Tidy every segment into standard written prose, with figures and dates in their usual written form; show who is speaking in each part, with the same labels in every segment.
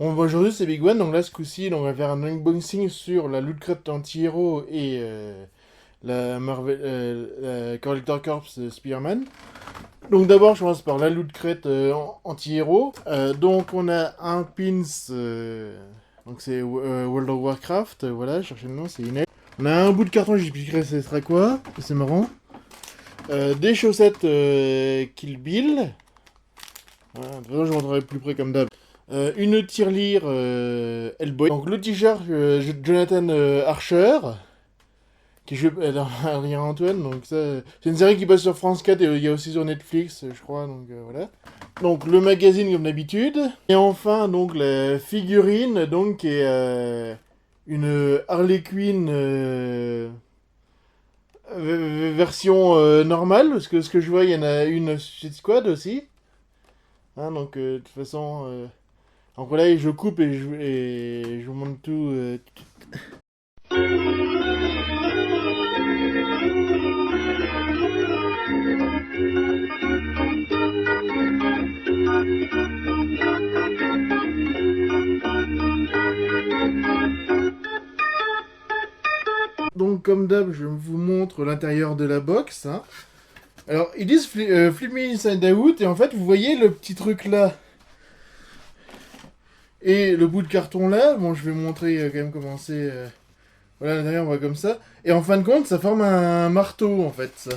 Speaker 1: Bon, aujourd'hui c'est Big One, donc là ce coup-ci on va faire un unboxing sur la Loot Crate Anti-Hero et la Marvel, la Collector Corps Spearman. Donc d'abord je commence par la Loot Crate Anti-Hero. Donc on a un pins, donc c'est World of Warcraft, voilà, cherchez le nom, c'est Inet. On a un bout de carton, j'expliquerai ce sera quoi, c'est marrant. Des chaussettes Kill Bill. Voilà, de toute façon je vous montrerai plus près comme d'hab. Une tirelire Hellboy. Donc le t-shirt Jonathan Archer, qui joue dans Marie-Antoine. Donc ça, c'est une série qui passe sur France 4 et il y a aussi sur Netflix, je crois. Donc voilà. Donc le magazine comme d'habitude. Et enfin donc la figurine donc qui est une Harley Quinn version normale, parce que ce que je vois il y en a une Suicide Squad aussi. Hein, donc de toute façon. Donc voilà, je coupe et je vous montre tout. Donc comme d'hab, je vous montre l'intérieur de la box. Hein. Alors ils disent flip me inside out et en fait vous voyez le petit truc là et le bout de carton là. Bon, je vais montrer quand même comment c'est. Voilà, l'intérieur on voit comme ça. Et en fin de compte, ça forme un marteau en fait. Ça.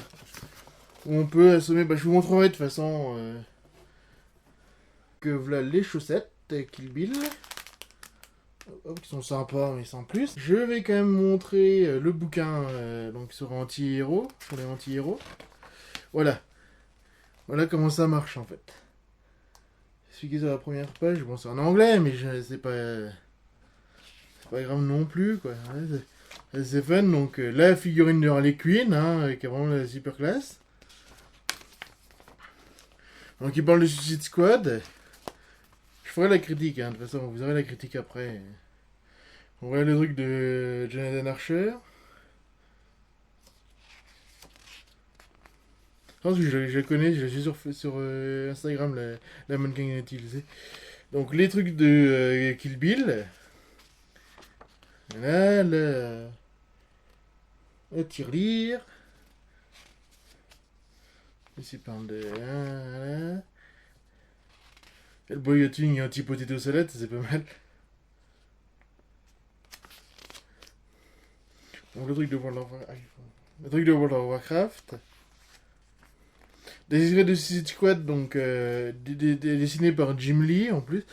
Speaker 1: Où on peut assommer. Bah, je vous montrerai de toute façon. Que voilà les chaussettes Kill Bill. Hop, qui sont sympas mais sans plus. Je vais quand même montrer le bouquin donc sur anti-héros, sur les anti-héros. Voilà. Voilà comment ça marche en fait. Celui qui est sur la première page, bon c'est en anglais mais c'est pas grave non plus quoi. Ouais, c'est fun donc la figurine de Harley Quinn hein, qui est vraiment la super classe. Donc il parle de Suicide Squad. Je ferai la critique hein, de toute façon vous aurez la critique après. On voit le truc de Jonathan Archer. Je pense que je connais, je suis sur Instagram, la mannequin utilisée. Donc les trucs de Kill Bill. Là, la tirelire. Ici parle de... Voilà. Le boyotting et anti-potato salade, c'est pas mal. Donc le truc de World of Warcraft. Des extraits de Suicide Squad, donc dessiné par Jim Lee en plus.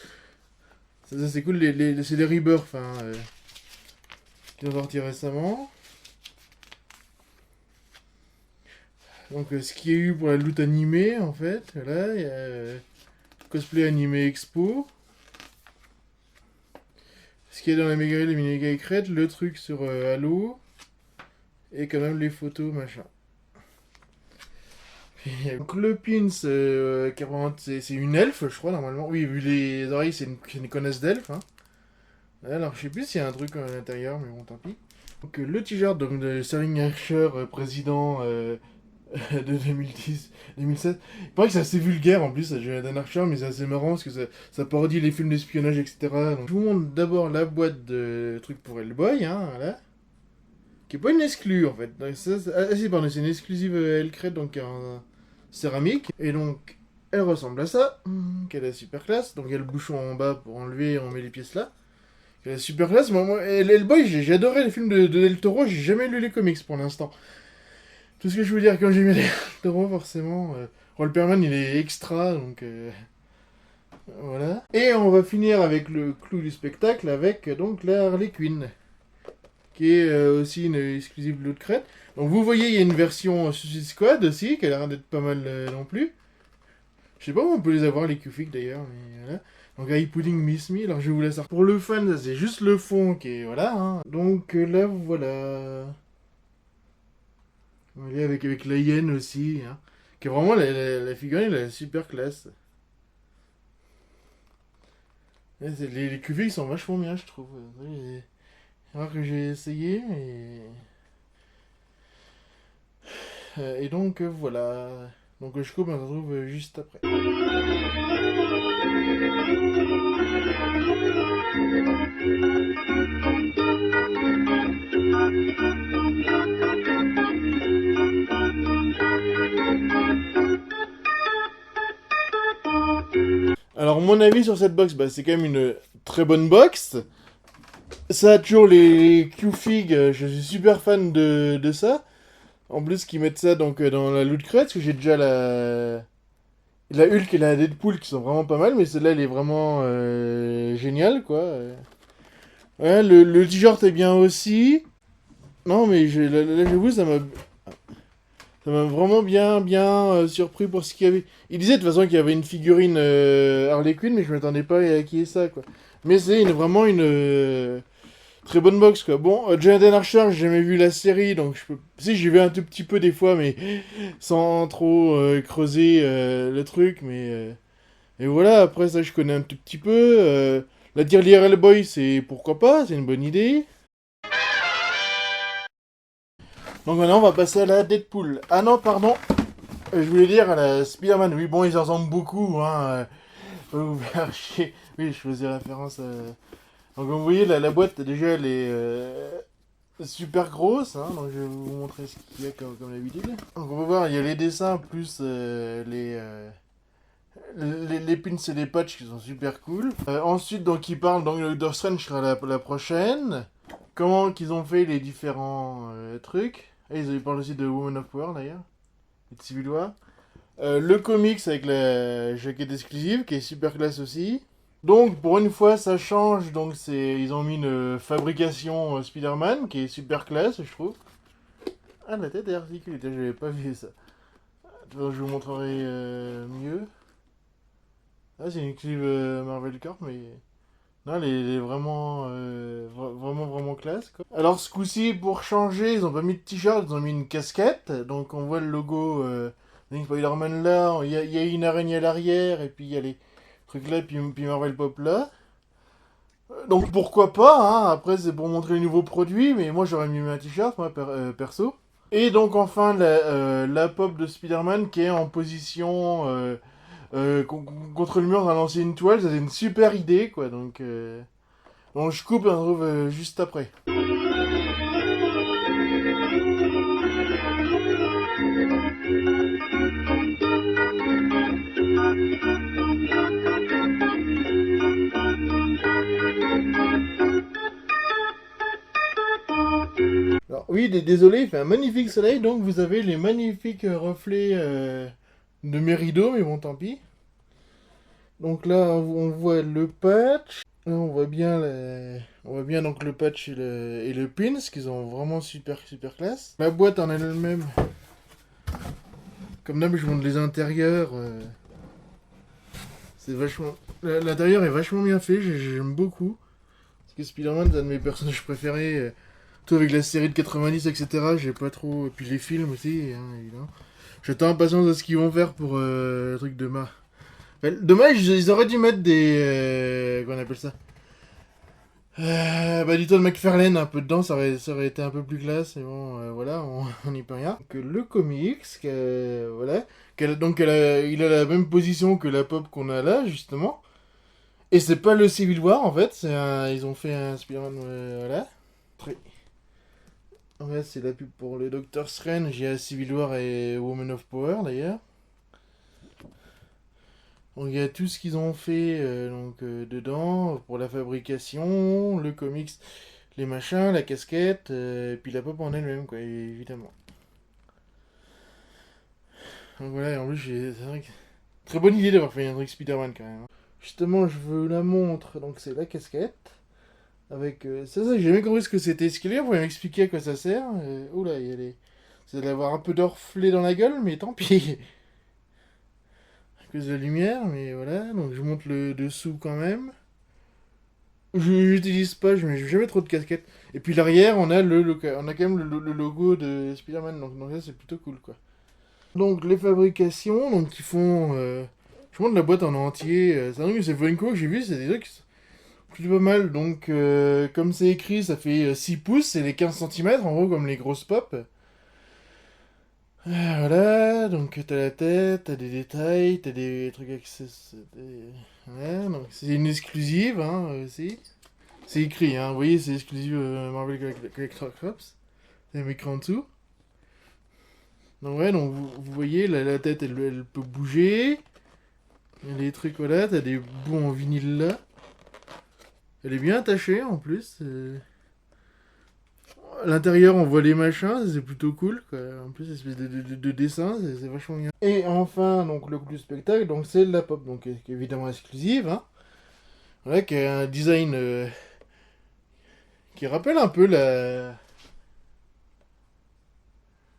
Speaker 1: Ça c'est cool, c'est les Rebirth hein, qui sont sortis récemment. Donc ce qu'il y a eu pour la loot animée en fait, voilà, il y a cosplay animé expo. Ce qu'il y a dans la méga les mini crête, le truc sur Halo. Et quand même les photos machin. Donc le pins, c'est une elfe, je crois, normalement. Oui, vu les oreilles, c'est une connaisse d'elfe. Hein. Alors, je sais plus s'il y a un truc à l'intérieur, mais bon, tant pis. Donc le t-shirt de Sterling Archer, président de 2010-2007. Il paraît que c'est assez vulgaire en plus, Jonathan Archer, mais c'est assez marrant parce que ça parodie les films d'espionnage, etc. Donc, je vous montre d'abord la boîte de trucs pour Hellboy, hein, voilà. Qui est pas une exclue en fait. Donc, si, pardon, c'est une exclusive Hellcrate, donc en céramique. Et donc, elle ressemble à ça, qu'elle est super classe. Donc, il y a le bouchon en bas pour enlever, on met les pièces là. Elle est super classe. Moi Hellboy, j'ai adoré les films de Del Toro, j'ai jamais lu les comics pour l'instant. Tout ce que je veux dire, quand j'ai mis Del Toro, forcément, Roll Perman il est extra, donc voilà. Et on va finir avec le clou du spectacle avec donc la Harley Quinn. qui est aussi une exclusive Loot Crate. Donc vous voyez, il y a une version Suicide Squad aussi, qui a l'air d'être pas mal non plus. Je sais pas où on peut les avoir, les Q-Fix d'ailleurs, mais voilà. Donc I Pudding Miss Me, alors je vous laisse. Pour le fan, ça c'est juste le fond qui est. Voilà. Hein. Donc là, voilà. On est avec la hyène aussi. Hein. Qui est vraiment la figurine, elle est super classe. Les QV ils sont vachement bien, je trouve. Alors que j'ai essayé, et donc voilà. Donc je coupe, on se retrouve juste après. Alors mon avis sur cette box, bah, c'est quand même une très bonne box. Ça a toujours les Q-Fig, je suis super fan de ça. En plus qu'ils mettent ça donc dans la Loot Crate, parce que j'ai déjà la Hulk et la Deadpool qui sont vraiment pas mal, mais celle-là elle est vraiment géniale quoi. Ouais, le t-shirt est bien aussi. Non mais là j'avoue ça m'a vraiment bien surpris pour ce qu'il y avait. Il disait de toute façon qu'il y avait une figurine Harley Quinn, mais je m'attendais pas à qui est ça quoi. Mais c'est vraiment une très bonne box quoi. Bon, Jonathan Archer, j'ai jamais vu la série, donc je peux. Si j'y vais un tout petit peu des fois, mais sans trop creuser le truc, mais. Et voilà, après ça je connais un tout petit peu. La tirelire Hellboy, c'est pourquoi pas, c'est une bonne idée. Donc maintenant on va passer à la Deadpool. Ah non, pardon, je voulais dire à la Spider-Man. Oui, bon, ils en ressemblent beaucoup, hein. Vous faire chier. Oui, je faisais référence à. Donc, comme vous voyez, la boîte, déjà, elle est super grosse. Hein, donc, je vais vous montrer ce qu'il y a comme d'habitude. Donc, on va voir, il y a les dessins plus les pins et les patchs qui sont super cool. Ensuite, donc, ils parlent. Donc, le Doctor Strange sera la prochaine. Comment qu'ils ont fait les différents trucs. Et ils parlent aussi de Woman of Power d'ailleurs. Et de Civil War. Le comics avec la jaquette exclusive qui est super classe aussi. Donc pour une fois ça change, donc ils ont mis une fabrication Spider-Man qui est super classe je trouve. Ah la tête est articulée, j'avais pas vu ça. Attends, je vous montrerai mieux. Ah c'est une exclusive Marvel Corp mais... Non elle est vraiment, vraiment classe quoi. Alors ce coup-ci pour changer ils ont pas mis de t-shirt, ils ont mis une casquette. Donc on voit le logo Spider-Man là, il y a une araignée à l'arrière et puis il y a les trucs là, puis Marvel Pop là. Donc pourquoi pas, hein. Après c'est pour montrer les nouveaux produits, mais moi j'aurais mis un t-shirt, moi perso. Et donc enfin la pop de Spider-Man qui est en position contre le mur dans l'ancienne toile, c'est une super idée quoi, donc je coupe et on se retrouve juste après. Alors oui, désolé, il fait un magnifique soleil, donc vous avez les magnifiques reflets de mes rideaux, mais bon, tant pis. Donc là, on voit le patch. Là, on voit bien donc le patch et le pins, qu'ils ont vraiment super classe. La boîte en elle-même, comme d'hab, je montre les intérieurs. C'est vachement... L'intérieur est vachement bien fait, j'aime beaucoup. Parce que Spider-Man, c'est un de mes personnages préférés. Tout avec la série de 90, etc. J'ai pas trop. Et puis les films aussi, hein, évidemment. J'attends impatience de ce qu'ils vont faire pour le truc de Ma. Dommage, ils auraient dû mettre des. Qu'on appelle ça bah, du Todd McFarlane un peu dedans, ça aurait été un peu plus classe. Et bon, voilà, on n'y peut rien. Que le comics, voilà. Donc il a la même position que la pop qu'on a là, justement. Et c'est pas le Civil War en fait, ils ont fait un Spider-Man, voilà. Très. Ouais, c'est la pub pour le Doctor Strange, il y a Civil War et Woman of Power d'ailleurs. Donc il y a tout ce qu'ils ont fait dedans, pour la fabrication, le comics, les machins, la casquette, et puis la pop en elle-même, quoi, évidemment. Donc voilà, et en plus, c'est vrai que... Très bonne idée d'avoir fait un truc Spider-Man quand même. Justement, je vous la montre, donc c'est la casquette. Avec, ça, j'ai jamais compris ce que c'était. Est-ce qu'il est, vous pouvez m'expliquer à quoi ça sert? Oula, c'est d'avoir un peu d'orflé dans la gueule, mais tant pis. À cause de la lumière, mais voilà. Donc je monte le dessous quand même. Je n'utilise pas, je mets jamais trop de casquettes. Et puis l'arrière, on a quand même le logo de Spider-Man, donc ça c'est plutôt cool quoi. Donc les fabrications, donc ils font. Je montre la boîte en entier. C'est un truc, c'est Funko que j'ai vu, c'est des trucs qui sont plutôt pas mal. Donc comme c'est écrit, ça fait 6 pouces, c'est les 15 centimètres en gros, comme les grosses pop. Voilà, donc t'as la tête, t'as des détails, t'as des trucs accessoires. Ouais, donc c'est une exclusive hein, aussi. C'est écrit, hein, vous voyez, c'est exclusive Marvel Collector Corps. C'est écrit en dessous. Donc ouais, donc vous voyez, la tête, elle peut bouger. Il y a des trucs, voilà, t'as des bouts en vinyle là. Elle est bien attachée en plus. À l'intérieur, on voit les machins, c'est plutôt cool. Quoi. En plus, espèce de dessin, c'est vachement bien. Et enfin, donc le coup du spectacle, donc c'est la pop, donc qui est évidemment exclusive. Hein. Voilà, qui a un design qui rappelle un peu la.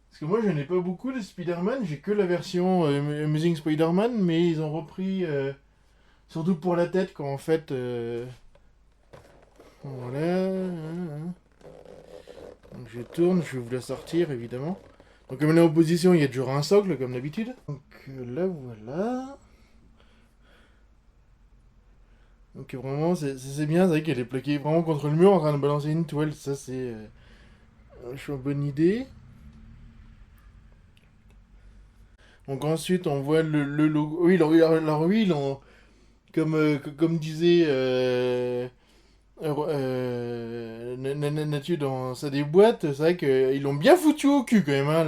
Speaker 1: Parce que moi, je n'ai pas beaucoup de Spider-Man, j'ai que la version Amazing Spider-Man, mais ils ont repris, surtout pour la tête, quand en fait. Voilà. Donc je tourne, je vais vous la sortir évidemment. Donc comme elle est en position, il y a toujours un socle comme d'habitude. Donc là voilà. Donc vraiment c'est bien, c'est vrai qu'elle est plaquée vraiment contre le mur en train de balancer une toile, ça c'est une bonne idée. Donc ensuite on voit le logo. Oui, alors oui, comme disait Nathieu dans sa déboîte, c'est vrai qu'ils l'ont bien foutu au cul quand même, hein,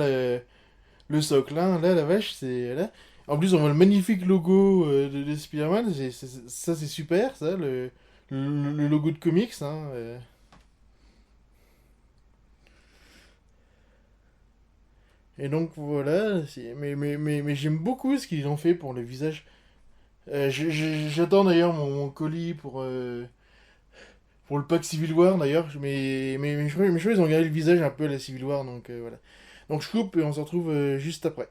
Speaker 1: le socle, hein. Là, la vache, c'est. Là. En plus, on voit le magnifique logo de Spider-Man. Ça, c'est super, ça, le logo de comics. Hein. Et donc, voilà. Mais j'aime beaucoup ce qu'ils ont fait pour le visage. J'attends d'ailleurs mon colis pour le pack Civil War, d'ailleurs. Mais je crois qu'ils ont gardé le visage un peu à la Civil War. Donc, voilà. Donc, je coupe et on se retrouve juste après.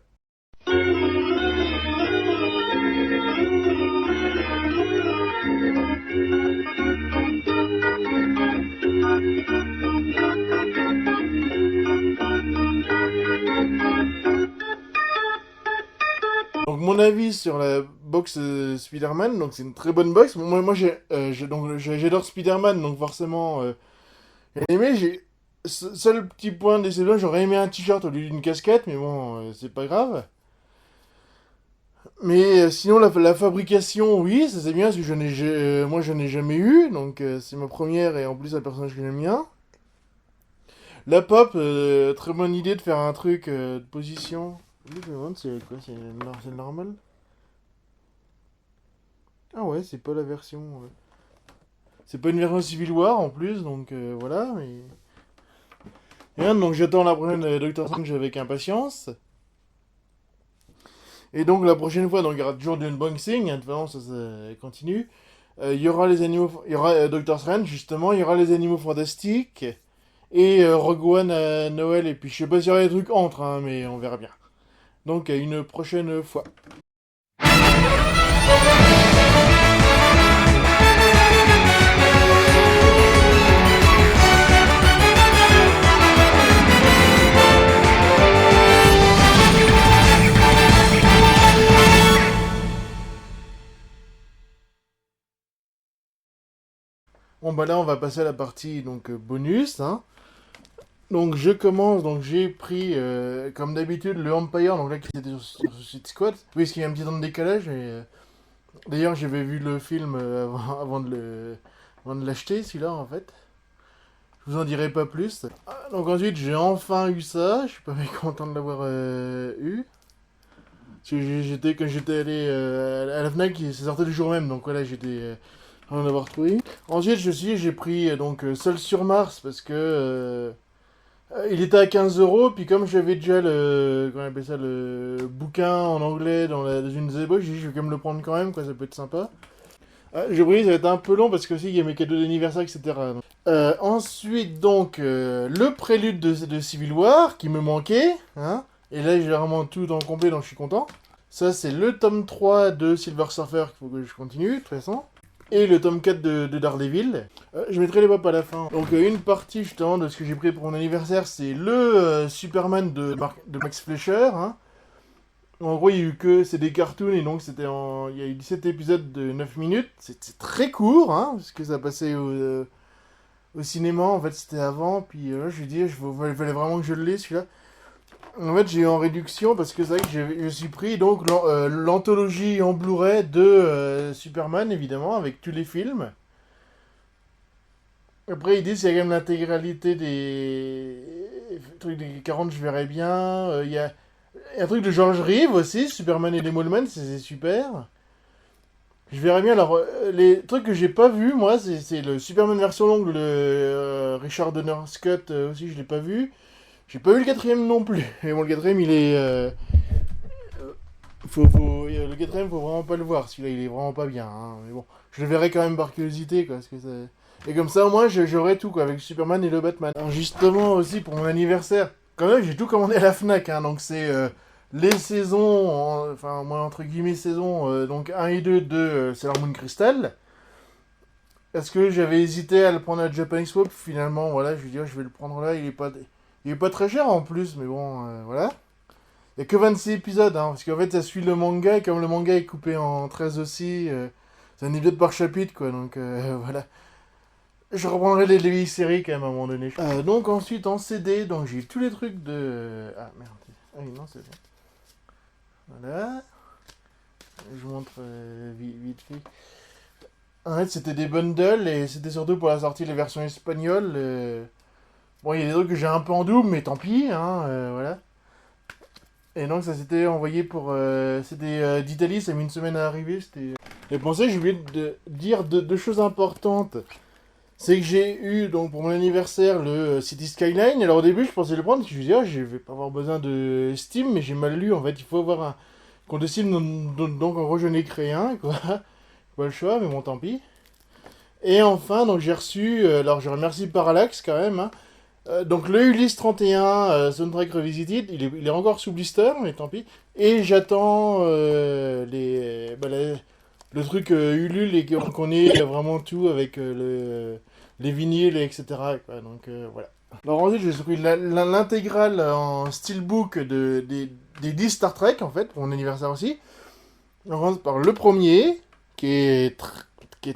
Speaker 1: Donc mon avis sur la box Spider-Man, donc c'est une très bonne box. Moi j'adore Spider-Man, donc forcément j'ai aimé. Seul petit point de déception, j'aurais aimé un t-shirt au lieu d'une casquette, mais bon, c'est pas grave. Mais sinon la fabrication, oui, ça c'est bien, parce que moi je n'ai jamais eu, donc c'est ma première et en plus un personnage que j'aime bien. La pop, très bonne idée de faire un truc de position. Oui, je me demande c'est quoi, c'est le normal. Ah ouais, c'est pas la version. C'est pas une version Civil War en plus, donc voilà. Mais... Rien, donc j'attends la prochaine Doctor Strange avec impatience. Et donc la prochaine fois, donc il y aura toujours du unboxing, hein, de toute façon ça continue. Il y aura les animaux, il y aura Doctor Strange justement, il y aura les animaux fantastiques et Rogue One à Noël. Et puis je sais pas s'il y aura des trucs entre, hein, mais on verra bien. Donc à une prochaine fois. Bon bah là on va passer à la partie donc bonus. Hein. Donc je commence, donc j'ai pris comme d'habitude le Empire, donc là qui était sur Suicide Squad. Oui, parce qu'il y a un petit temps de décalage. D'ailleurs j'avais vu le film avant de l'acheter celui-là en fait. Je vous en dirai pas plus. Donc ensuite j'ai enfin eu ça, je suis pas mécontent de l'avoir eu. Parce que quand j'étais allé à la Fnac, c'est sorti le jour même, donc voilà j'étais en avoir trouvé. Ensuite j'ai pris Seul sur Mars parce que il était à 15 euros, puis comme j'avais déjà comment on appelle ça, le bouquin en anglais dans une des boîtes, j'ai dit je vais quand même le prendre quand même, quoi, ça peut être sympa. J'ai oublié, ça va être un peu long parce que aussi il y a mes cadeaux d'anniversaire, etc. Ensuite, donc, le prélude de Civil War, qui me manquait, hein. Et là, j'ai vraiment tout en complet, donc je suis content. Ça, c'est le tome 3 de Silver Surfer, qu'il faut que je continue, de toute façon. Et le tome 4 de Daredevil. Je mettrai les pop à la fin. Donc, une partie, justement, de ce que j'ai pris pour mon anniversaire, c'est le Superman de Max Fleischer, hein. En gros, il y a eu que... C'est des cartoons, et donc il y a eu 17 épisodes de 9 minutes. C'était très court, hein, parce que ça passait au cinéma, en fait, c'était avant. Puis là, je lui dis, il fallait vraiment que je le lise, celui-là. En fait, j'ai eu en réduction, parce que c'est vrai que je suis pris, donc, l'anthologie en Blu-ray de Superman, évidemment, avec tous les films. Après, ils disent qu'il y a quand même l'intégralité des trucs des 40, je verrais bien. Il y a un truc de George Reeves aussi, Superman et les Molemen, c'est super. Je verrais bien. Alors, les trucs que j'ai pas vu, moi, c'est le Superman version longue, le Richard Donner Scott aussi, je l'ai pas vu. J'ai pas vu le quatrième non plus. Mais bon, le quatrième, il est. Le quatrième, faut vraiment pas le voir. Celui-là, il est vraiment pas bien, hein. Mais bon, je le verrai quand même par curiosité, quoi. Parce que et comme ça, au moins, j'aurai tout, quoi, avec Superman et le Batman. Alors, justement, aussi, pour mon anniversaire, quand même, j'ai tout commandé à la Fnac, hein. Donc, c'est les saisons, enfin, moi, entre guillemets, saisons, donc 1 et 2 de Sailor Moon Crystal. Est-ce que j'avais hésité à le prendre à Japan Swap? Finalement, voilà, je vais dire, je vais le prendre là. Il est pas très cher en plus, mais bon, voilà. Il n'y a que 26 épisodes, hein, parce qu'en fait, ça suit le manga, et comme le manga est coupé en 13 aussi, c'est un épisode par chapitre, quoi, donc voilà. Je reprendrai les vieilles séries, quand même, à un moment donné. Donc, ensuite, en CD, donc j'ai tous les trucs de... Ah, merde. Ah oui, non, c'est bon. Voilà. Je vous montre vite fait. En fait, c'était des bundles, et c'était surtout pour la sortie des versions espagnoles. Bon, il y a des trucs que j'ai un peu en double, mais tant pis, hein, voilà. Et donc ça s'était envoyé pour... c'était d'Italie, ça a mis une semaine à arriver. Et pour ça, j'ai oublié de dire deux choses importantes. C'est que j'ai eu, donc pour mon anniversaire, le City Skyline. Alors au début, je pensais le prendre, parce que je me disais, ah, je vais pas avoir besoin de Steam, mais j'ai mal lu, en fait. Il faut avoir un compte Steam, donc en gros, je n'ai créé un, quoi. Pas le choix, mais bon, tant pis. Et enfin, donc j'ai reçu, alors je remercie Parallax quand même, hein. Donc le Ulysse 31 Soundtrack Revisited, il est encore sous blister, mais tant pis. Et j'attends le truc Ulule et qu'on ait vraiment tout avec les vinyles, etc. Quoi. Donc voilà. Alors ensuite j'ai pris l'intégrale en steelbook des 10 Star Trek en fait, pour mon anniversaire aussi. On commence par le premier, qui est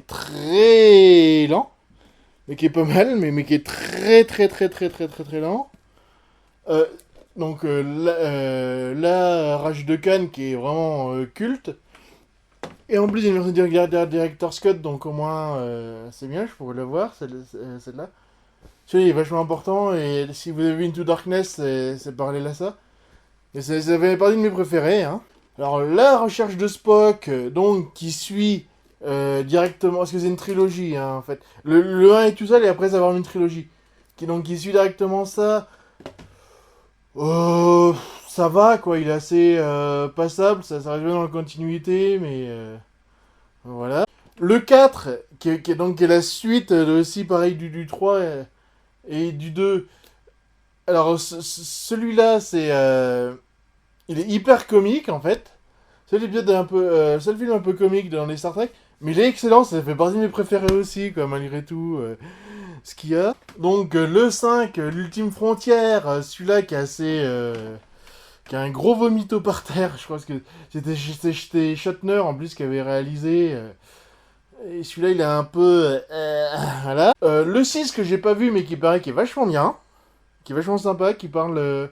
Speaker 1: très lent. Mais qui est pas mal, mais qui est très lent. Euh, donc la Rage de Cannes qui est vraiment culte. Et en plus il y a une version Director's Cut, donc au moins c'est bien, je pourrais le voir, celle-là. Celui-là est vachement important, et si vous avez vu Into Darkness, c'est parallèle à ça. Et ça fait partie de mes préférés, hein. Alors la recherche de Spock, donc qui suit directement, parce que c'est une trilogie, hein, en fait. Le 1 est tout seul, et après ça va avoir une trilogie. Qui suit directement ça. Ça va, quoi, il est assez passable, ça reste bien dans la continuité, mais voilà. Le 4, qui est la suite aussi pareil du 3 et du 2. Alors celui-là, il est hyper comique, en fait. C'est l'épisode un peu, seul film un peu comique dans les Star Trek. Mais il est excellent, ça fait partie de mes préférés aussi, quoi, malgré tout, ce qu'il y a. Donc, le 5, l'ultime frontière, celui-là qui est assez... qui a un gros vomito par terre, je crois que c'était Shatner, en plus, qui avait réalisé... et celui-là, il est un peu... voilà. Le 6, que j'ai pas vu, mais qui paraît qui est vachement bien, qui est vachement sympa, qui parle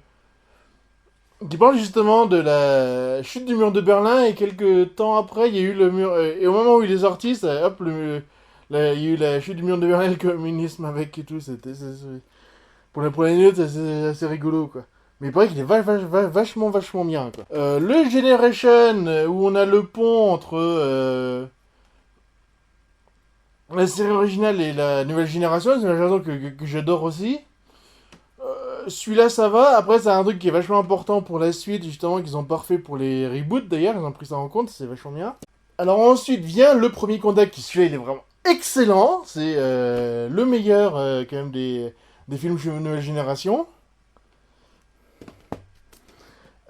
Speaker 1: justement de la chute du mur de Berlin, et quelques temps après, il y a eu le mur... et au moment où il est sorti, hop, il y a eu la chute du mur de Berlin, le communisme avec et tout. Pour les notes, c'est assez rigolo, quoi. Mais il paraît qu'il est vachement bien, quoi. Le Generation, où on a le pont entre la série originale et la nouvelle génération, c'est une génération que j'adore aussi. Celui-là, ça va. Après, c'est un truc qui est vachement important pour la suite, justement, qu'ils ont parfait pour les reboots, d'ailleurs. Ils ont pris ça en compte, c'est vachement bien. Alors ensuite vient le premier contact, qui celui-là, il est vraiment excellent. C'est le meilleur quand même des films de nouvelle génération.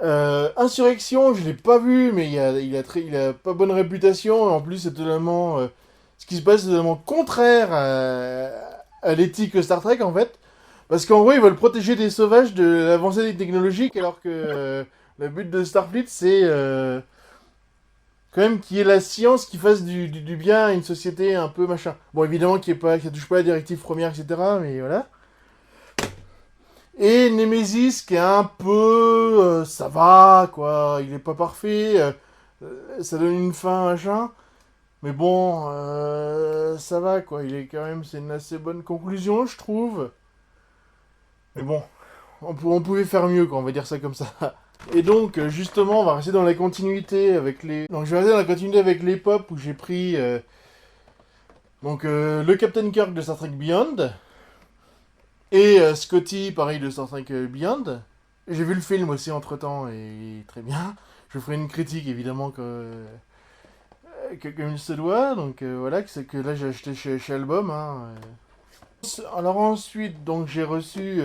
Speaker 1: Insurrection, je l'ai pas vu, mais il a pas bonne réputation. En plus, c'est totalement ce qui se passe est totalement contraire à l'éthique Star Trek en fait. Parce qu'en gros, ils veulent protéger des sauvages de l'avancée des technologies, alors que le but de Starfleet, c'est quand même qu'il y ait la science qui fasse du bien à une société un peu machin. Bon, évidemment, qui ne touche pas à la directive première, etc., mais voilà. Et Nemesis, qui est un peu... ça va, quoi, il est pas parfait, ça donne une fin, machin. Mais bon, ça va, quoi, il est quand même... C'est une assez bonne conclusion, je trouve. Mais bon, on pouvait faire mieux, quoi, on va dire ça comme ça. Et donc, justement, on va rester dans la continuité avec les... Donc, je vais rester dans la continuité avec les pop où j'ai pris... le Captain Kirk de Star Trek Beyond. Et Scotty, pareil, de Star Trek Beyond. J'ai vu le film aussi entre-temps, et très bien. Je ferai une critique, évidemment, comme il se doit. Donc, voilà, que là, j'ai acheté chez Album, hein. Alors ensuite, donc j'ai reçu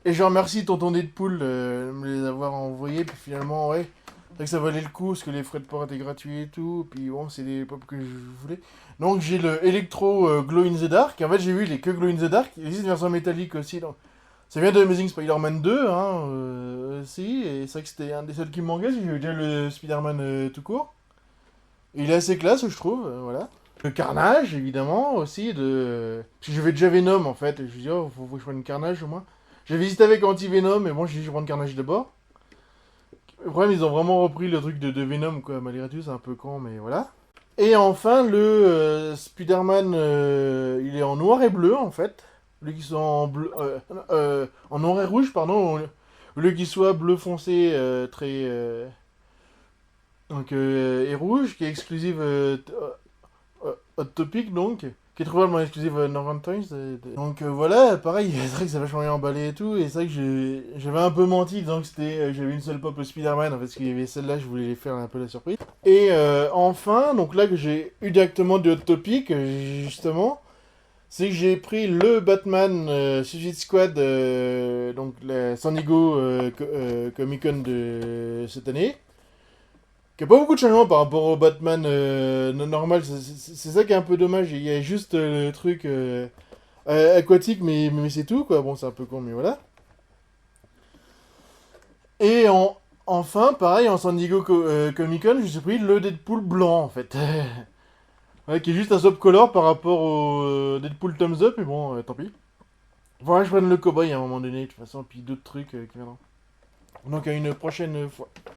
Speaker 1: et je remercie Tonton Deadpool de me les avoir envoyés. Puis finalement, ouais, c'est vrai que ça valait le coup parce que les frais de port étaient gratuits et tout. Puis bon, c'est des pop que je voulais. Donc j'ai le Electro Glow in the Dark. En fait, j'ai vu, il est que Glow in the Dark. Il existe une version métallique aussi. Donc... Ça vient de Amazing Spider-Man 2, hein, aussi. Et c'est vrai que c'était un des seuls qui me manquait. J'ai eu déjà le Spider-Man tout court. Et il est assez classe, je trouve. Voilà. Le Carnage, évidemment, aussi. Parce que j'avais déjà Venom, en fait. Et je me dis, oh, faut que je prenne Carnage, au moins. J'avais hésité avec Anti-Venom, mais bon, j'ai dit, je vais prendre Carnage d'abord. Le problème, ils ont vraiment repris le truc de Venom, quoi. Malgré tout, c'est un peu con, mais voilà. Et enfin, le Spider-Man, il est en noir et bleu, en fait. Lui qui soit en bleu... en noir et rouge, pardon. Au lieu qu'il soit bleu foncé, très... et rouge, qui est exclusive Hot Topic, donc, qui est trouvable en exclusive Northern Toys. Donc voilà, pareil, c'est vrai que ça va vachement bien emballé et tout, et c'est vrai que j'avais un peu menti disant que j'avais une seule pop Spider-Man, en fait, parce qu'il y avait celle-là, je voulais les faire un peu la surprise. Et enfin, donc là que j'ai eu directement de Hot Topic, justement, c'est que j'ai pris le Batman Suicide Squad, donc la San Diego Comic Con de cette année. Qui a pas beaucoup de changements par rapport au Batman normal, c'est ça qui est un peu dommage. Il y a juste le truc aquatique, mais c'est tout, quoi. Bon, c'est un peu con, mais voilà. Et enfin, pareil, en San Diego Comic Con, je me suis pris le Deadpool blanc, en fait. Ouais, qui est juste un subcolor par rapport au Deadpool Thumbs Up, mais bon, tant pis. Faudra que je prenne le cowboy à un moment donné, de toute façon, puis d'autres trucs qui viendront. Donc à une prochaine fois.